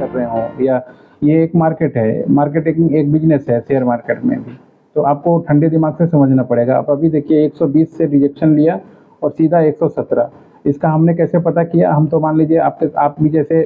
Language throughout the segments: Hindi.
कर रहे हों, या ये एक मार्केट है, मार्केटिंग एक बिजनेस है शेयर मार्केट में भी, तो आपको ठंडे दिमाग से समझना पड़ेगा। अब अभी देखिए 120 से रिजेक्शन लिया और सीधा 117, इसका हमने कैसे पता किया? हम तो मान लीजिए आप भी जैसे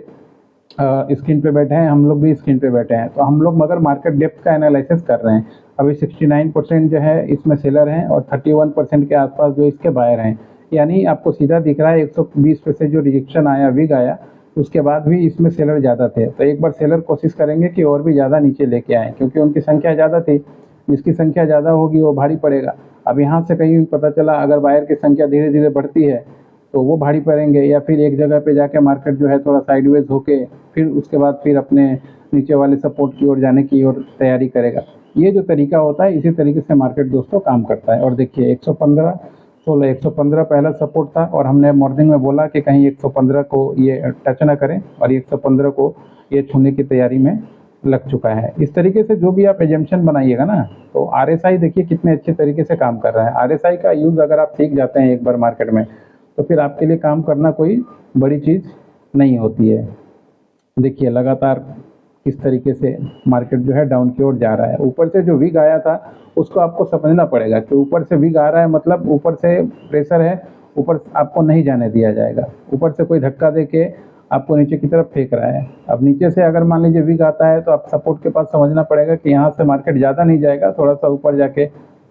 स्क्रीन पे बैठे हैं, हम लोग भी स्क्रीन पे बैठे हैं, तो हम लोग मगर मार्केट डेप्थ का एनालिसिस कर रहे हैं। अभी 69% जो है इसमें सेलर हैं और 31% के आसपास जो इसके बायर हैं, यानी आपको सीधा दिख रहा है 120 पे से जो रिजेक्शन आया, विग आया, उसके बाद भी इसमें सेलर ज़्यादा थे। तो एक बार सेलर कोशिश करेंगे कि और भी ज़्यादा नीचे लेके आएँ, क्योंकि उनकी संख्या ज़्यादा थी, जिसकी संख्या ज़्यादा होगी वो भारी पड़ेगा। अब यहाँ से कहीं भी पता चला अगर बायर की संख्या धीरे धीरे बढ़ती है तो वो भारी पड़ेंगे, या फिर एक जगह पे जाके मार्केट जो है थोड़ा साइडवेज होके फिर उसके बाद फिर अपने नीचे वाले सपोर्ट की ओर जाने की ओर तैयारी करेगा। ये जो तरीका होता है, इसी तरीके से मार्केट दोस्तों काम करता है। और देखिए 115, 16, 115 पहला सपोर्ट था और हमने मॉर्निंग में बोला कि कहीं 115 को ये टच ना करें, और 115 को ये छूने की तैयारी में लग चुका है। इस तरीके से जो भी आप एजम्पशन बनाइएगा ना, तो आरएसआई देखिए कितने अच्छे तरीके से काम कर रहा है। आरएसआई का यूज़ अगर आप सीख जाते हैं एक बार मार्केट में, तो फिर आपके लिए काम करना कोई बड़ी चीज़ नहीं होती है। देखिए लगातार किस तरीके से मार्केट जो है डाउन की ओर जा रहा है। ऊपर से जो विग आया था उसको आपको समझना पड़ेगा कि ऊपर से विग आ रहा है, मतलब ऊपर से प्रेशर है, ऊपर आपको नहीं जाने दिया जाएगा। ऊपर से कोई धक्का दे के आपको नीचे की तरफ फेंक रहा है। अब नीचे से अगर मान लीजिए विग आता है तो आप सपोर्ट के पास समझना पड़ेगा कि यहाँ से मार्केट ज़्यादा नहीं जाएगा, थोड़ा सा ऊपर जाके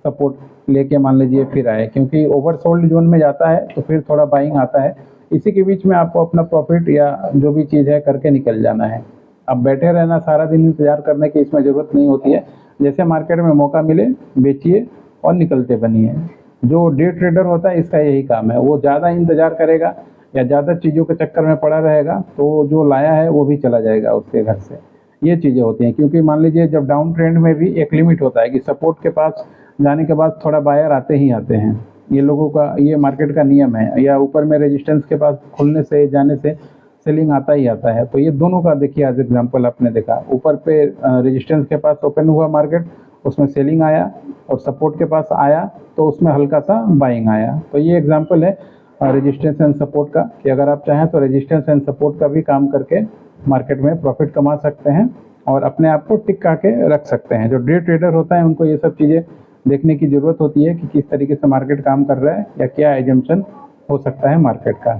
सपोर्ट लेके मान लीजिए फिर आए, क्योंकि ओवरसोल्ड जोन में जाता है तो फिर थोड़ा बाइंग आता है। इसी के बीच में आपको अपना प्रॉफिट या जो भी चीज़ है करके निकल जाना है। अब बैठे रहना सारा दिन इंतज़ार करने की इसमें ज़रूरत नहीं होती है। जैसे मार्केट में मौका मिले बेचिए और निकलते बनिए। जो डे ट्रेडर होता है इसका यही काम है, वो ज़्यादा इंतज़ार करेगा या ज़्यादा चीज़ों के चक्कर में पड़ा रहेगा तो जो लाया है वो भी चला जाएगा उसके घर से। ये चीज़ें होती हैं, क्योंकि मान लीजिए जब डाउन ट्रेंड में भी एक लिमिट होता है कि सपोर्ट के पास जाने के बाद थोड़ा बायर आते ही आते हैं। ये लोगों का, ये मार्केट का नियम है, या ऊपर में रेजिस्टेंस के पास खुलने से जाने से सेलिंग आता ही आता है। तो ये दोनों का देखिए एज एग्जांपल आपने देखा, ऊपर पे रेजिस्टेंस के पास ओपन हुआ मार्केट, उसमें सेलिंग आया, और सपोर्ट के पास आया तो उसमें हल्का सा बाइंग आया। तो ये एग्जांपल है रेजिस्टेंस एंड सपोर्ट का, कि अगर आप चाहें तो रेजिस्टेंस एंड सपोर्ट का भी काम करके मार्केट में प्रॉफिट कमा सकते हैं और अपने आप को टिका के रख सकते हैं। जो डे ट्रेडर होता है उनको ये सब चीज़ें देखने की ज़रूरत होती है कि किस तरीके से मार्केट काम कर रहा है या क्या एजम्पशन हो सकता है मार्केट का।